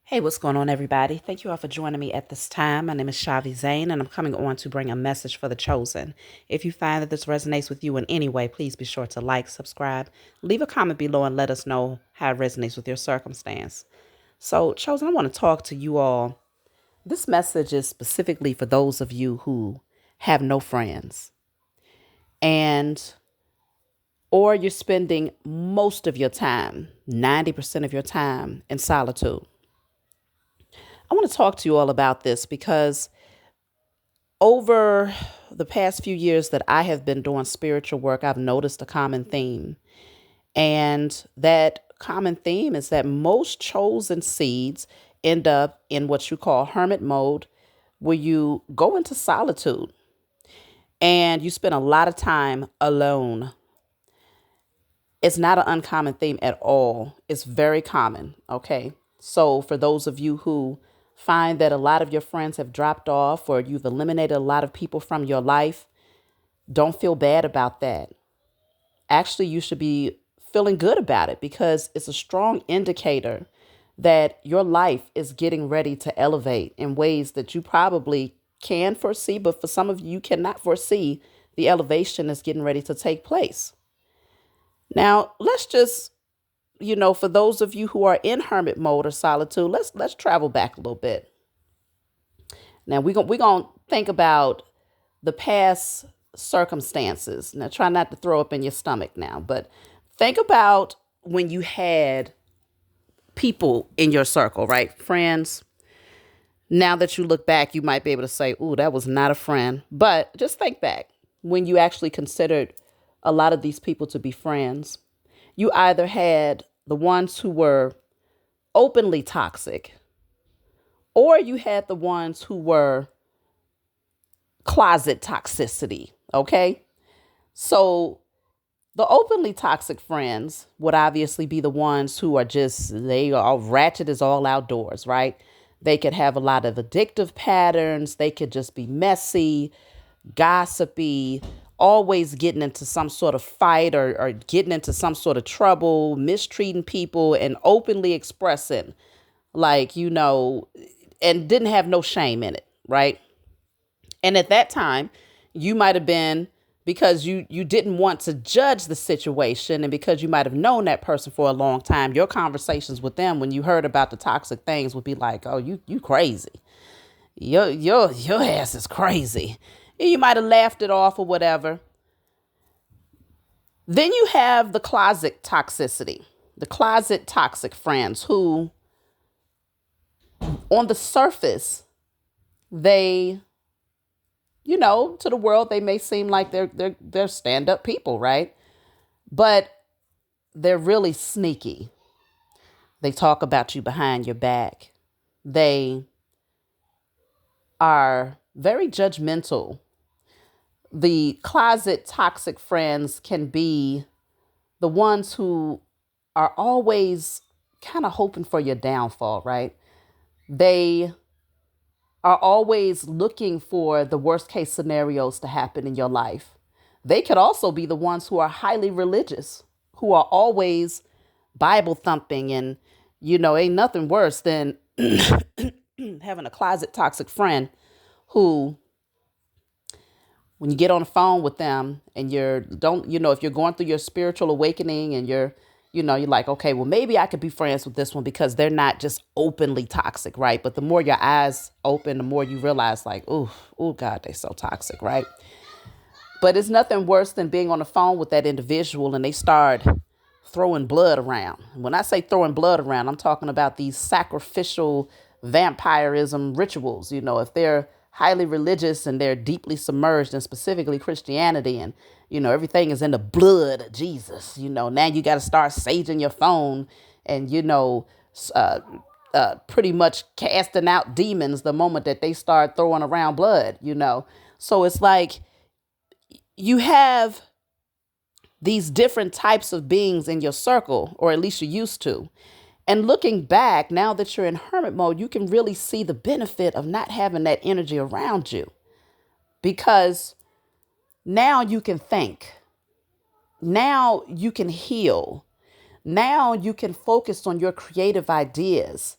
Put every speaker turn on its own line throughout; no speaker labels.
Hey, what's going on, everybody? Thank you all for joining me at this time. My name is Shavi Zane, and I'm coming on to bring a message for the chosen. If you find that this resonates with you in any way, please be sure to like, subscribe, leave a comment below, and let us know how it resonates with your circumstance. So, chosen, I want to talk to you all. This message is specifically for those of you who have no friends and or you're spending most of your time, 90% of your time in solitude. I want to talk to you all about this because over the past few years that I have been doing spiritual work, I've noticed a common theme. And that common theme is that most chosen seeds end up in what you call hermit mode, where you go into solitude and you spend a lot of time alone. It's not an uncommon theme at all. It's very common. Okay. So, for those of you who find that a lot of your friends have dropped off or you've eliminated a lot of people from your life, don't feel bad about that. Actually, you should be feeling good about it because it's a strong indicator that your life is getting ready to elevate in ways that you probably can foresee, but for some of you, you cannot foresee the elevation is getting ready to take place. Now, let's just, for those of you who are in hermit mode or solitude, let's travel back a little bit. Now, we're going to think about the past circumstances. Now, try not to throw up in your stomach now, but think about when you had people in your circle, right? Friends. Now that you look back, you might be able to say, "Ooh, that was not a friend." But just think back when you actually considered a lot of these people to be friends. You either had the ones who were openly toxic, or you had the ones who were closet toxicity. Okay. So the openly toxic friends would obviously be the ones who are they are ratchet as all outdoors, right? They could have a lot of addictive patterns. They could just be messy, gossipy, always getting into some sort of fight or getting into some sort of trouble, mistreating people, and openly expressing, like, and didn't have no shame in it, right? And at that time, you might have been because you didn't want to judge the situation and because you might have known that person for a long time, your conversations with them when you heard about the toxic things would be like, "Oh, you crazy. Your ass is crazy." And you might have laughed it off or whatever. Then you have the closet toxicity, the closet toxic friends who on the surface, they to the world, they may seem like they're stand-up people, right? But they're really sneaky. They talk about you behind your back. They are very judgmental. The closet toxic friends can be the ones who are always kind of hoping for your downfall, right? They are always looking for the worst case scenarios to happen in your life. They could also be the ones who are highly religious, who are always Bible thumping. And, ain't nothing worse than having a closet toxic friend who, when you get on the phone with them and if you're going through your spiritual awakening and you're like, okay, well, maybe I could be friends with this one because they're not just openly toxic, right? But the more your eyes open, the more you realize, like, oh God, they're so toxic, right? But it's nothing worse than being on the phone with that individual and they start throwing blood around. When I say throwing blood around, I'm talking about these sacrificial vampirism rituals. If they're highly religious and they're deeply submerged in specifically Christianity and, everything is in the blood of Jesus, now you got to start saging your phone and, pretty much casting out demons the moment that they start. Throwing around blood. So it's like you have these different types of beings in your circle, or at least you used to. And looking back, now that you're in hermit mode, you can really see the benefit of not having that energy around you because now you can think. Now you can heal. Now you can focus on your creative ideas.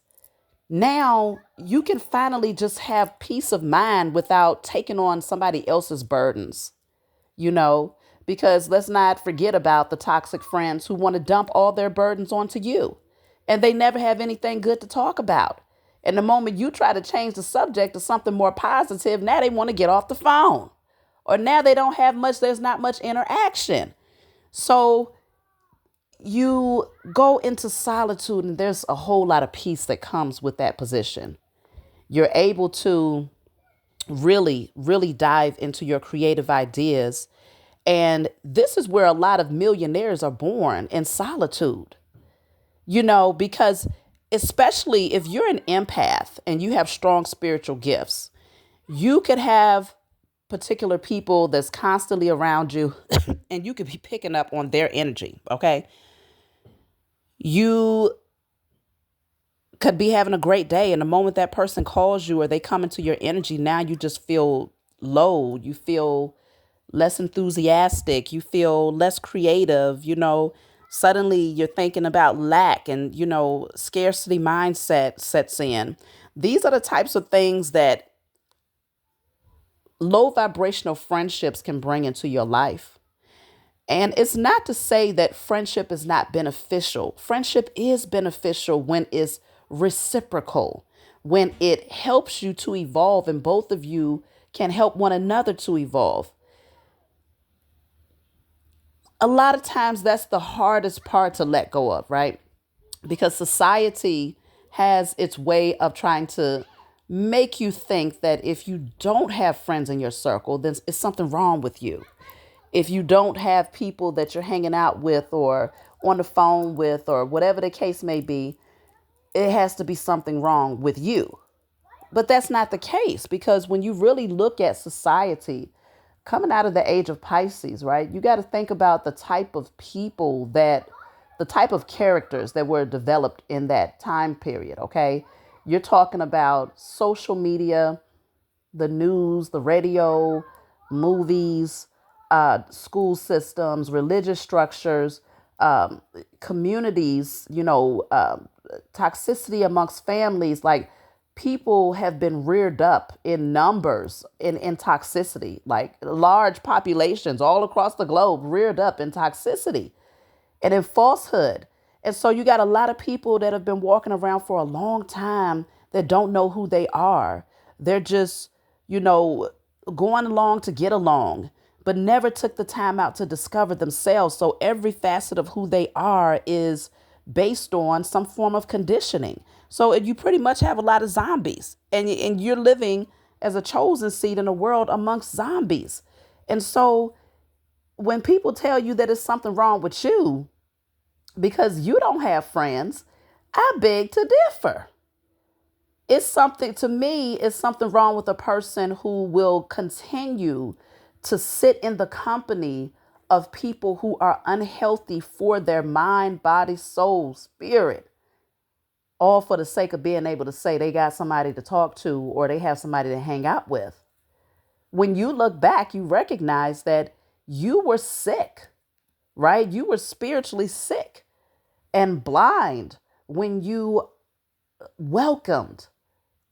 Now you can finally just have peace of mind without taking on somebody else's burdens, you know, because let's not forget about the toxic friends who want to dump all their burdens onto you and they never have anything good to talk about. And the moment you try to change the subject to something more positive, now they want to get off the phone. Or now they don't have much, there's not much interaction. So you go into solitude, and there's a whole lot of peace that comes with that position. You're able to really, really dive into your creative ideas. And this is where a lot of millionaires are born, in solitude, because especially if you're an empath and you have strong spiritual gifts, you could have particular people that's constantly around you and you could be picking up on their energy. Okay. You could be having a great day, and the moment that person calls you or they come into your energy, now you just feel low. You feel less enthusiastic. You feel less creative. Suddenly you're thinking about lack, and, scarcity mindset sets in. These are the types of things that low vibrational friendships can bring into your life. And it's not to say that friendship is not beneficial. Friendship is beneficial when it's reciprocal, when it helps you to evolve and both of you can help one another to evolve. A lot of times that's the hardest part to let go of, right? Because society has its way of trying to make you think that if you don't have friends in your circle, then it's something wrong with you. If you don't have people that you're hanging out with or on the phone with or whatever the case may be, it has to be something wrong with you. But that's not the case, because when you really look at society coming out of the age of Pisces, right, you got to think about the type of characters that were developed in that time period, okay? You're talking about social media, the news, the radio, movies, school systems, religious structures, communities, toxicity amongst families. Like, people have been reared up in numbers in toxicity, like large populations all across the globe reared up in toxicity and in falsehood. And so you got a lot of people that have been walking around for a long time that don't know who they are. They're just, you know, going along to get along, but never took the time out to discover themselves. So every facet of who they are is based on some form of conditioning. So you pretty much have a lot of zombies, and you're living as a chosen seed in a world amongst zombies. And so when people tell you that it's something wrong with you because you don't have friends, I beg to differ. It's something wrong with a person who will continue to sit in the company of people who are unhealthy for their mind, body, soul, spirit, all for the sake of being able to say they got somebody to talk to or they have somebody to hang out with. When you look back, you recognize that you were sick, right? You were spiritually sick and blind when you welcomed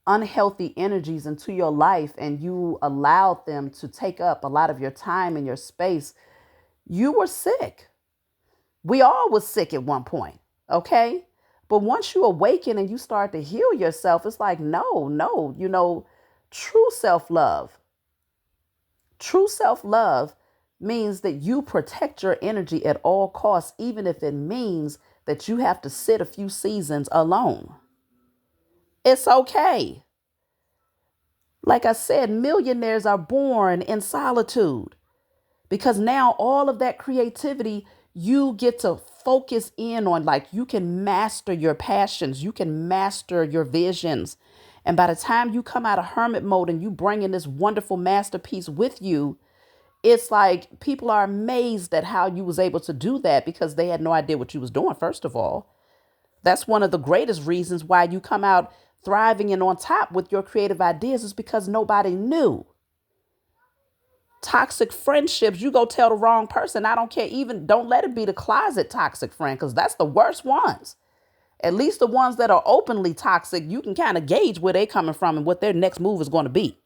unhealthy energies into your life and you allowed them to take up a lot of your time and your space. You were sick. We all was sick at one point, okay? But once you awaken and you start to heal yourself, it's like, no, true self-love. True self-love means that you protect your energy at all costs, even if it means that you have to sit a few seasons alone. It's okay. Like I said, millionaires are born in solitude because now all of that creativity you get to focus in on. Like, you can master your passions, you can master your visions. And by the time you come out of hermit mode and you bring in this wonderful masterpiece with you, it's like people are amazed at how you was able to do that because they had no idea what you was doing, first of all. That's one of the greatest reasons why you come out thriving and on top with your creative ideas, is because nobody knew. Toxic friendships, you go tell the wrong person. I don't care. Even don't let it be the closet toxic friend, because that's the worst ones. At least the ones that are openly toxic, you can kind of gauge where they're coming from and what their next move is going to be,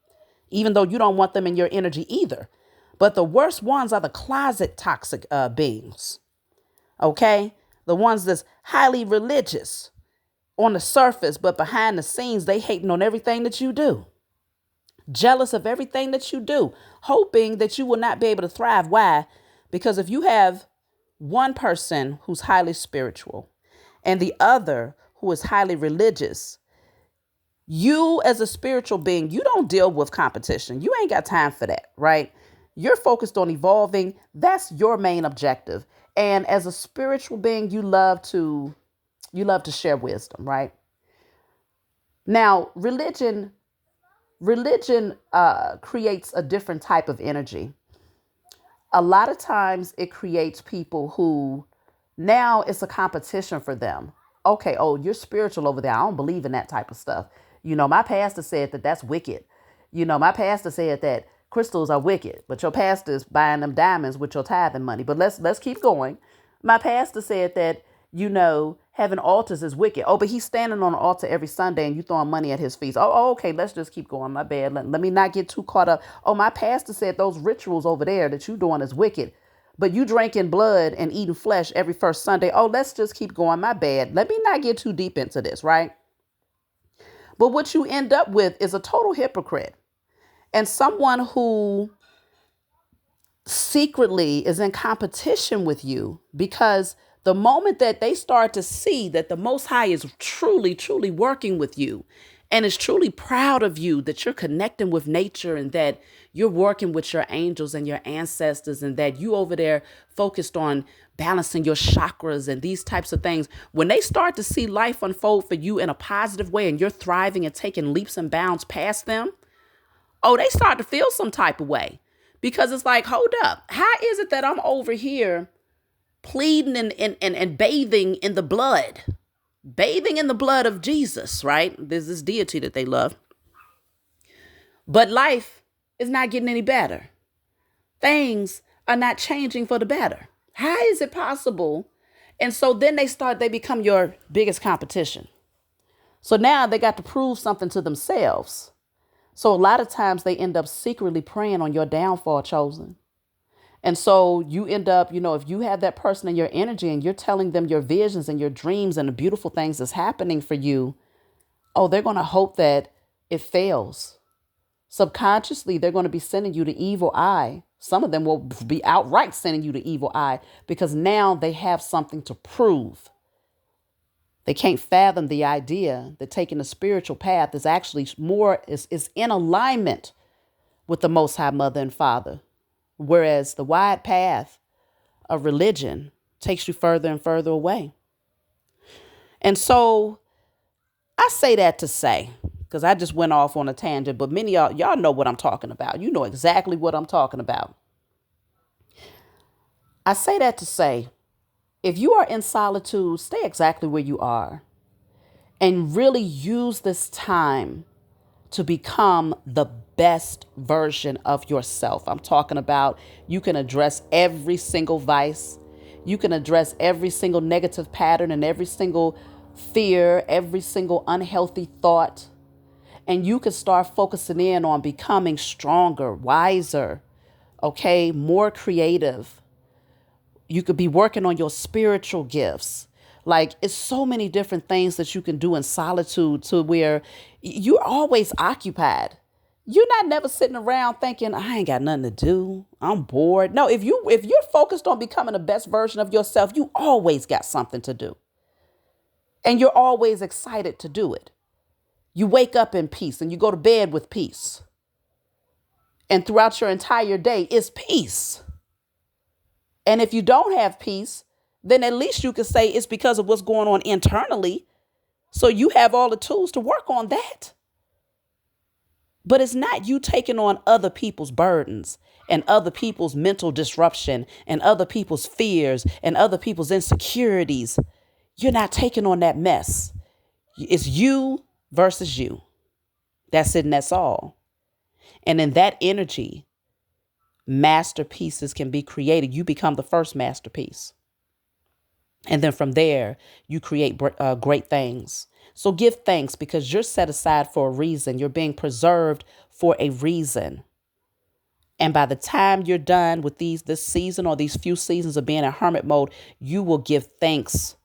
even though you don't want them in your energy either. But the worst ones are the closet toxic beings. Okay? The ones that's highly religious on the surface, but behind the scenes, they hating on everything that you do. Jealous of everything that you do, hoping that you will not be able to thrive. Why? Because if you have one person who's highly spiritual and the other who is highly religious, you as a spiritual being, you don't deal with competition. You ain't got time for that, right? You're focused on evolving. That's your main objective. And as a spiritual being, you love to share wisdom, right? Now, religion creates a different type of energy. A lot of times it creates people who now it's a competition for them. Okay, oh, you're spiritual over there. I don't believe in that type of stuff. My pastor said that that's wicked. My pastor said that crystals are wicked, but your pastor's buying them diamonds with your tithing money. But let's keep going. My pastor said that, having altars is wicked. Oh, but he's standing on an altar every Sunday and you throwing money at his feet. Oh, okay, let's just keep going. My bad. Let me not get too caught up. Oh, my pastor said those rituals over there that you doing is wicked. But you drinking blood and eating flesh every first Sunday. Oh, let's just keep going. My bad. Let me not get too deep into this, right? But what you end up with is a total hypocrite and someone who secretly is in competition with you, because the moment that they start to see that the Most High is truly, truly working with you and is truly proud of you, that you're connecting with nature and that you're working with your angels and your ancestors and that you over there focused on balancing your chakras and these types of things, when they start to see life unfold for you in a positive way and you're thriving and taking leaps and bounds past them, oh, they start to feel some type of way, because it's like, hold up, how is it that I'm over here pleading and bathing in the blood of Jesus, right? There's this deity that they love. But life is not getting any better. Things are not changing for the better. How is it possible? And so then they become your biggest competition. So now they got to prove something to themselves. So a lot of times they end up secretly preying on your downfall, chosen. And so you end up, if you have that person in your energy and you're telling them your visions and your dreams and the beautiful things that's happening for you, oh, they're going to hope that it fails. Subconsciously, they're going to be sending you the evil eye. Some of them will be outright sending you the evil eye because now they have something to prove. They can't fathom the idea that taking the spiritual path is actually is in alignment with the Most High Mother and Father. Whereas the wide path of religion takes you further and further away. And so I say that to say, because I just went off on a tangent, but many of y'all know what I'm talking about. You know exactly what I'm talking about. I say that to say, if you are in solitude, stay exactly where you are and really use this time to become the best version of yourself. I'm talking about you can address every single vice. You can address every single negative pattern and every single fear, every single unhealthy thought. And you can start focusing in on becoming stronger, wiser, okay, more creative. You could be working on your spiritual gifts. Like, it's so many different things that you can do in solitude to where you're always occupied. You're not never sitting around thinking, I ain't got nothing to do. I'm bored. No, if you're focused on becoming the best version of yourself, you always got something to do. And you're always excited to do it. You wake up in peace and you go to bed with peace. And throughout your entire day is peace. And if you don't have peace, then at least you could say it's because of what's going on internally. So you have all the tools to work on that. But it's not you taking on other people's burdens and other people's mental disruption and other people's fears and other people's insecurities. You're not taking on that mess. It's you versus you. That's it and that's all. And in that energy, masterpieces can be created. You become the first masterpiece. And then from there, you create great things. So give thanks because you're set aside for a reason. You're being preserved for a reason. And by the time you're done with this season or these few seasons of being in hermit mode, you will give thanks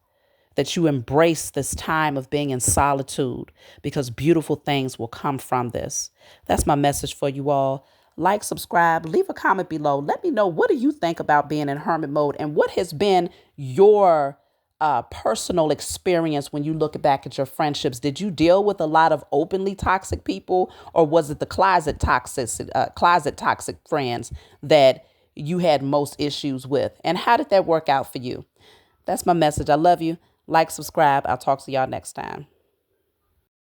that you embrace this time of being in solitude because beautiful things will come from this. That's my message for you all. Like, subscribe, leave a comment below. Let me know, what do you think about being in hermit mode and what has been your personal experience when you look back at your friendships? Did you deal with a lot of openly toxic people, or was it the closet toxic friends that you had most issues with? And how did that work out for you? That's my message. I love you. Like, subscribe. I'll talk to y'all next time.